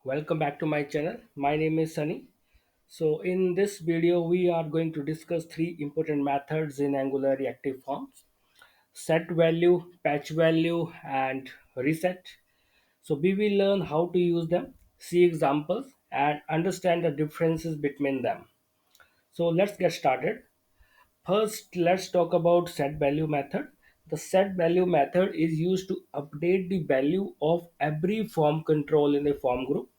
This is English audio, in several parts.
Welcome back to my channel. My name is Sunny. So in this video we are going to discuss three important methods in Angular reactive forms: set value, patch value and reset. So we will learn how to use them, see examples and understand the differences between them. So let's get started. First, let's talk about set value method. The set value method is used to update the value of every form control in a form group.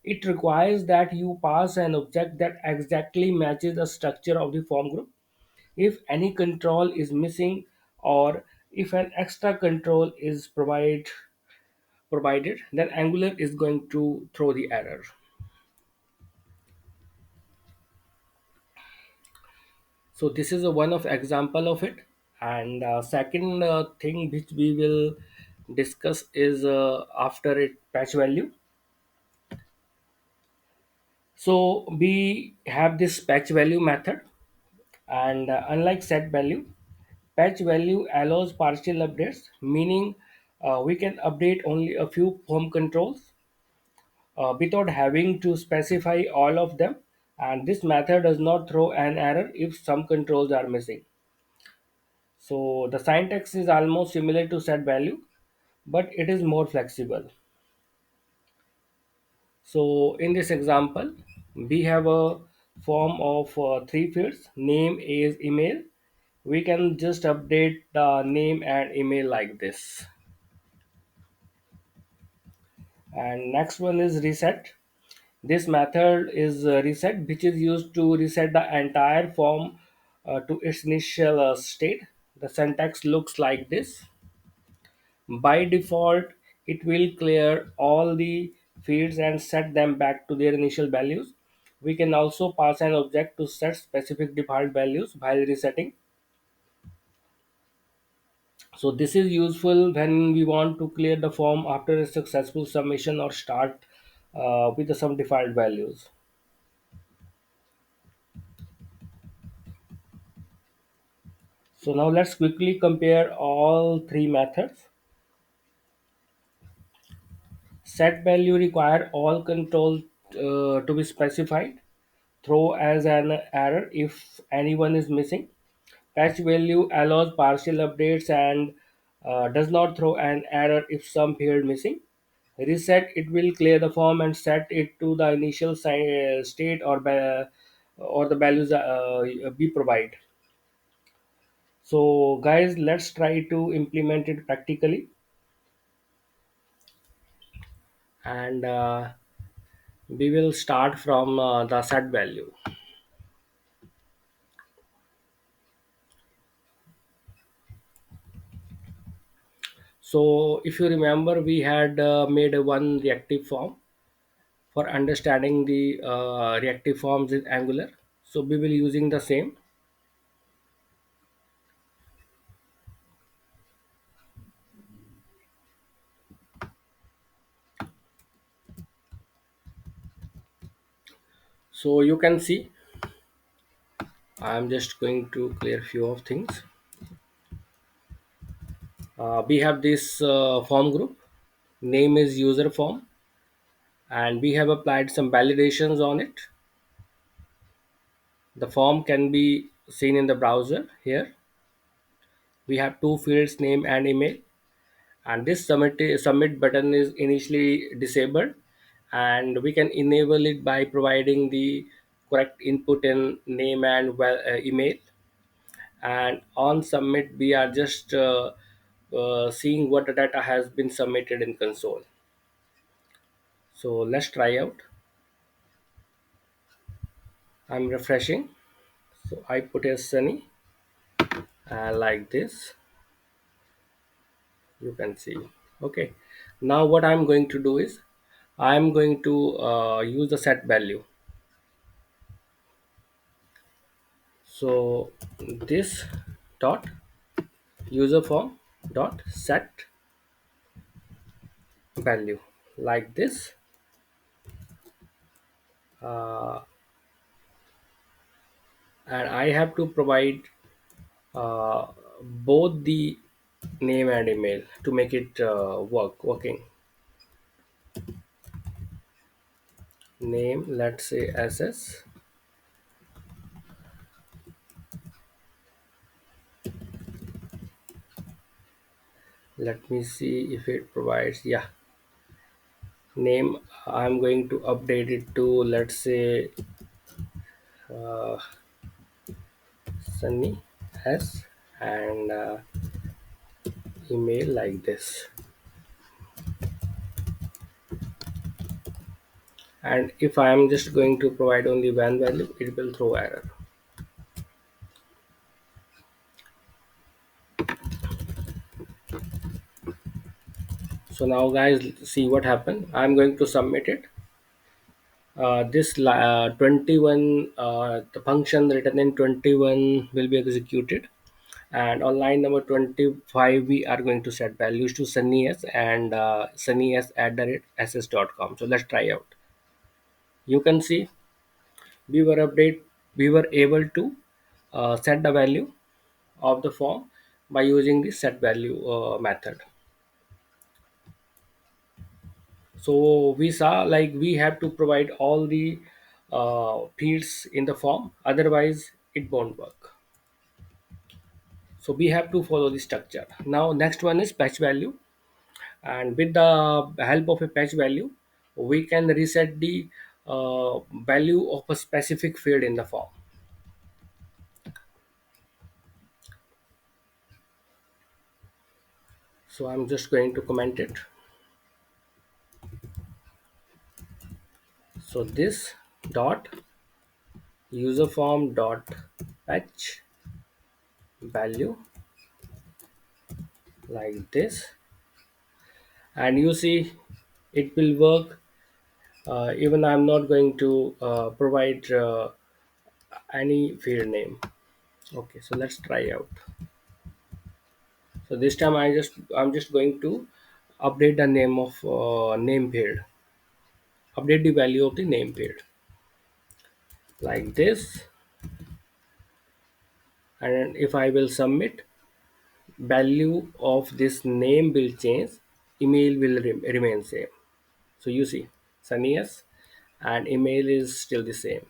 It requires that you pass an object that exactly matches the structure of the form group. If any control is missing or if an extra control is provided, then Angular is going to throw the error. So this is a one of example of it. And second thing which we will discuss is after it patch value. So we have this patch value method, and unlike set value, patch value allows partial updates, meaning we can update only a few form controls without having to specify all of them. And this method does not throw an error if some controls are missing. So the syntax is almost similar to set value, but it is more flexible. So in this example, we have a form of three fields: name, age, email. We can just update the name and email like this. And next one is reset. This method is reset, which is used to reset the entire form to its initial state. The syntax looks like this. By default, it will clear all the fields and set them back to their initial values. We can also pass an object to set specific default values while resetting. So this is useful when we want to clear the form after a successful submission or start with some default values. So now let's quickly compare all three methods. Set value require all control to be specified. Throw as an error if anyone is missing. Patch value allows partial updates and does not throw an error if some field missing. Reset, it will clear the form and set it to the initial state or the values we provide. So guys, let's try to implement it practically. And we will start from the set value. So if you remember, we had made a one reactive form for understanding the reactive forms in Angular. So we will using the same. So you can see I'm just going to clear few of things. We have this form group. Name is user form, and we have applied some validations on it. The form can be seen in the browser here. We have two fields, name and email, and this submit button is initially disabled, and we can enable it by providing the correct input in name and email. And on submit, we are just seeing what the data has been submitted in console. So let's try out. I'm refreshing. So I put a Sunny like this. You can see. Okay. Now what I'm going to do is I'm going to use the set value. So this dot user form dot set value like this. uh, and I have to provide uh, both the name and email to make it working. name, let's say ss. Let me see if it provides. Yeah, name, I'm going to update it to, let's say, uh, Sunny S, and email like this. And if I am just going to provide only one value, it will throw error. So now guys, see what happened. I'm going to submit it. This 21, the function written in 21 will be executed, and on line number 25 we are going to set values to sunny s and sunny s at ss.com. So let's try out. You can see we were update we were able to set the value of the form by using the set value method. So we saw like we have to provide all the fields in the form, otherwise it won't work. So we have to follow the structure. Now next one is patch value, and with the help of a patch value we can reset the value of a specific field in the form. So I'm just going to comment it. So this dot user form dot patch value like this, and you see it will work. Even I'm not going to provide any field name. Okay, so let's try out. So this time I'm just going to update the name of name field, update the value of the name field like this, and if I will submit, value of this name will change, email will remain same. So you see sunny s and email is still the same.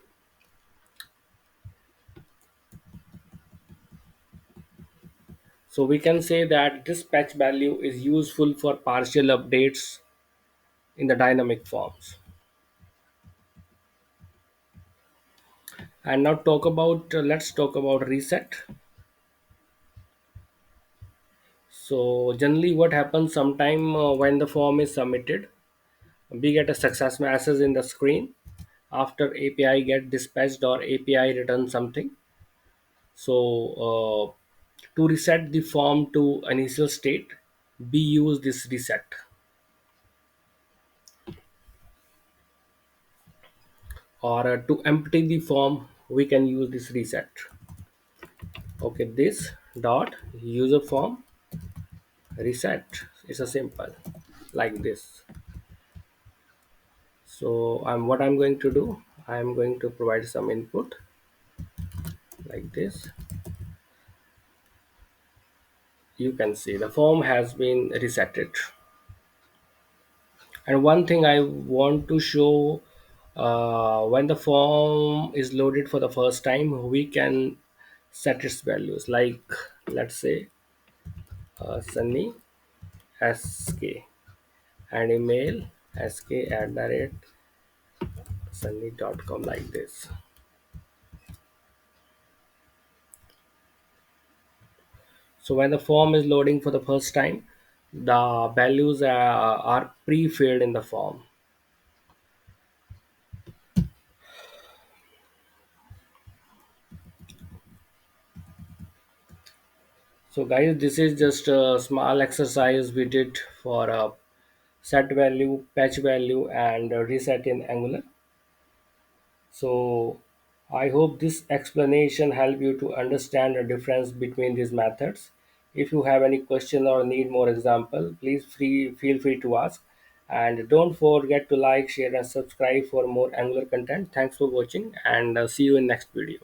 So we can say that this patch value is useful for partial updates in the dynamic forms. And now talk about let's talk about reset. So generally what happens sometime when the form is submitted, we get a success message in the screen after API get dispatched or API return something. So to reset the form to initial state, we use this reset, or to empty the form we can use this reset. Okay, this dot user form reset is a simple like this. So I'm going to do, I'm going to provide some input like this. You can see the form has been resetted. And one thing I want to show, when the form is loaded for the first time we can set its values, like let's say sunny sk and email sk at the rate sunny.com like this. So when the form is loading for the first time, the values are pre-filled in the form. So guys, this is just a small exercise we did for set value, patch value, and reset in Angular. So I hope this explanation helped you to understand the difference between these methods. If you have any question or need more example, please feel free to ask. And don't forget to like, share, and subscribe for more Angular content. Thanks for watching, and see you in next video.